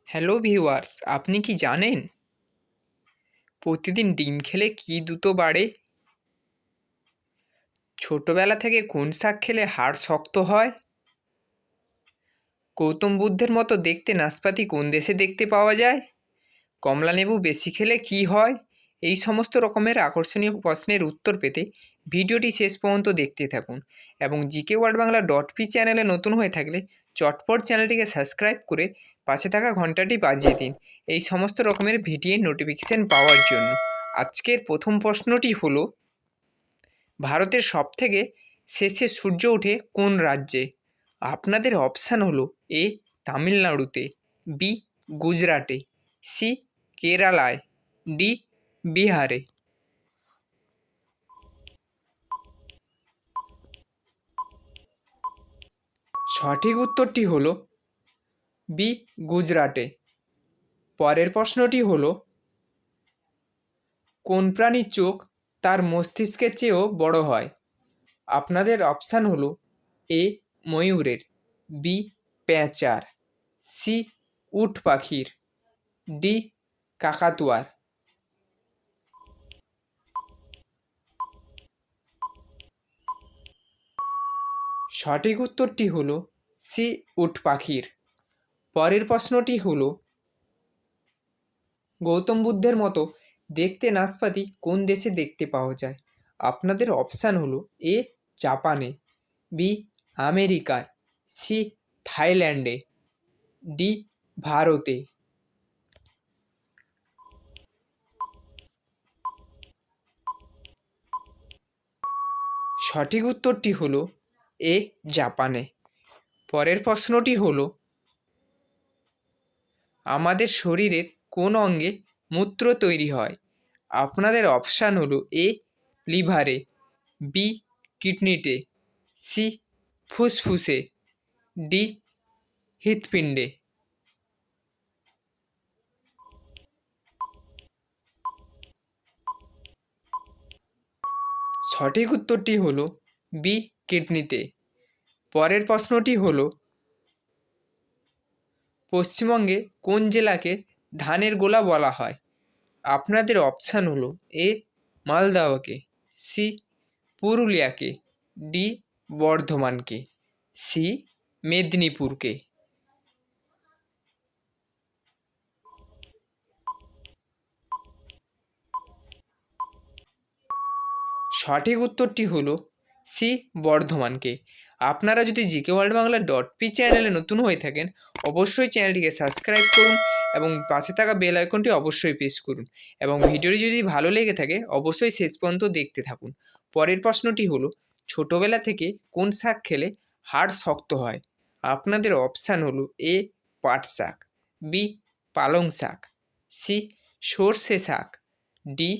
Hello viewers, আপনি কি জানেন প্রতিদিন ডিম খেলে কী দ্রুত বাড়ে? ছোটবেলা থেকে কোন শাক খেলে হাড় শক্ত হয়? গৌতম বুদ্ধের মতো দেখতে নাশপাতি কোন দেশে দেখতে পাওয়া যায়? কমলালেবু বেশি খেলে কী হয়? এই সমস্ত রকমের আকর্ষণীয় প্রশ্নের উত্তর পেতে ভিডিওটি শেষ পর্যন্ত দেখতে থাকুন এবং জিকে ওয়ার্ল্ড বাংলা .পি চ্যানেলে নতুন হয়ে থাকলে চটপট চ্যানেলটিকে সাবস্ক্রাইব করে পাশে থাকা ঘন্টাটি বাজিয়ে দিন এই সমস্ত রকমের ভিডিওর নোটিফিকেশান পাওয়ার জন্য। আজকের প্রথম প্রশ্নটি হলো, ভারতের সবথেকে শেষে সূর্য ওঠে কোন রাজ্যে? আপনাদের অপশান হলো: এ তামিলনাড়ুতে, বি গুজরাটে, সি কেরালায়, ডি বিহারে। সঠিক উত্তরটি হলো বি গুজরাটে। পরের প্রশ্নটি হলো, কোন প্রাণীর চোখ তার মস্তিষ্কের চেয়েও বড় হয়? আপনাদের অপশান হলো: এ ময়ূরের, বি পেঁচার, সি উট পাখির, ডি কাকাতুয়ার। সঠিক উত্তরটি হলো সি উট পাখির। পরের প্রশ্নটি হলো, গৌতম বুদ্ধের মতো দেখতে নাশপাতি কোন দেশে দেখতে পাওয়া যায়? আপনাদের অপশান হলো: এ জাপানে, বি আমেরিকায়, সি থাইল্যান্ডে, ডি ভারতে। সঠিক উত্তরটি হলো এ জাপানে। পরের প্রশ্নটি হলো, আমাদের শরীরের কোন অঙ্গে মূত্র তৈরি হয়? আপনাদের অপশান হলো: এ লিভারে, বি কিডনিতে, সি ফুসফুসে, ডি হৃৎপিণ্ডে। সঠিক উত্তরটি হলো বি কিডনিতে। পরের প্রশ্নটি হলো, পশ্চিমবঙ্গে কোন জেলাকে ধানের গোলা বলা হয়? আপনাদের অপশান হলো: এ মালদাহকে, সি পুরুলিয়াকে, ডি বর্ধমানকে, সি মেদিনীপুরকে। সঠিক উত্তরটি হলো সি বর্ধমানকে। আপনারা যদি জিকে ওয়ার্ল্ড বাংলা .পি চ্যানেলে নতুন হয়ে থাকেন, অবশ্যই চ্যানেলটিকে সাবস্ক্রাইব করুন এবং পাশে থাকা বেল আইকনটি অবশ্যই প্রেস করুন এবং ভিডিওটি যদি ভালো লেগে থাকে অবশ্যই শেষ পর্যন্ত দেখতে থাকুন। পরের প্রশ্নটি হলো, ছোটোবেলা থেকে কোন শাক খেলে হাড় শক্ত হয়? আপনাদের অপশান হলো: এ পাট শাক, বি পালং শাক, সি সর্ষে শাক, ডি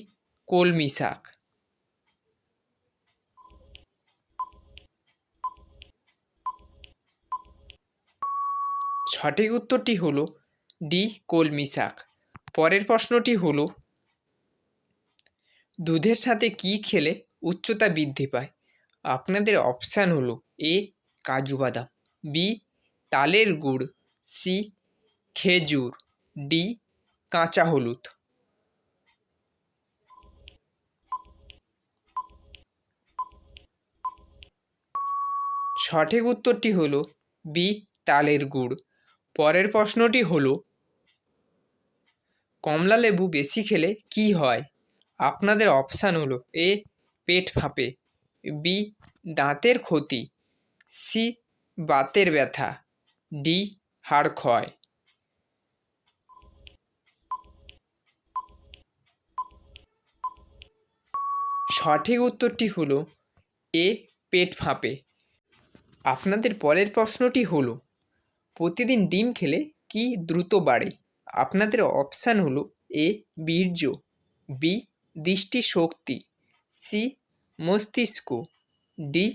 কলমি শাক। সঠিক উত্তরটি হলো ডি কলমি শাক। পরের প্রশ্নটি হলো, দুধের সাথে কী খেলে উচ্চতা বৃদ্ধি পায়? আপনাদের অপশান হলো: এ কাজু বাদাম, বি তালের গুড়, সি খেজুর, ডি কাঁচা হলুদ। সঠিক উত্তরটি হলো বি তালের গুড়। পরের প্রশ্নটি হলো, কমলা লেবু বেশি খেলে কী হয়? আপনাদের অপশান হলো: এ পেট ফাঁপে, বি দাঁতের ক্ষতি, সি বাতের ব্যথা, ডি হাড় ক্ষয়। সঠিক উত্তরটি হলো এ পেট ফাঁপে। আপনাদের পরের প্রশ্নটি হলো, প্রতিদিন ডিম খেলে কি দ্রুত বাড়ে? আপনাদের অপশান হলো: এ বীর্য, বি দৃষ্টিশক্তি, সি মস্তিষ্ক, ডি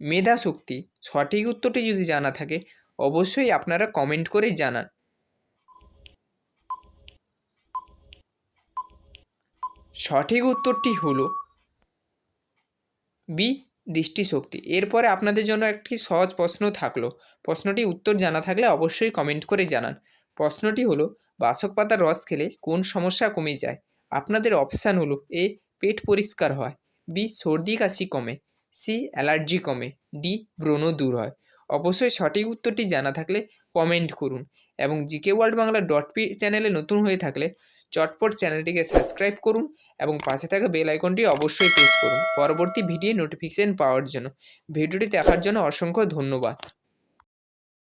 মেধাশক্তি। সঠিক উত্তরটি যদি জানা থাকে অবশ্যই আপনারা কমেন্ট করে জানান। সঠিক উত্তরটি হলো বি দৃষ্টিশক্তি। এরপরে আপনাদের জন্য একটি সহজ প্রশ্ন থাকলো, প্রশ্নটি উত্তর জানা থাকলে অবশ্যই কমেন্ট করে জানান। প্রশ্নটি হলো, বাসক পাতার রস খেলে কোন সমস্যা কমে যায়? আপনাদের অপশান হলো: এ পেট পরিষ্কার হয়, বি সর্দি কাশি কমে, সি অ্যালার্জি কমে, ডি ব্রণ দূর হয়। অবশ্যই সঠিক উত্তরটি জানা থাকলে কমেন্ট করুন এবং জিকে ওয়ার্ল্ড বাংলা .পি চ্যানেলে নতুন হয়ে থাকলে চটপট চ্যানেলটিকে সাবস্ক্রাইব করুন এবং পাশে থাকা বেল আইকনটি অবশ্যই প্রেস করুন পরবর্তী ভিডিও নোটিফিকেশন পাওয়ার জন্য। ভিডিওটি দেখার জন্য অসংখ্য ধন্যবাদ।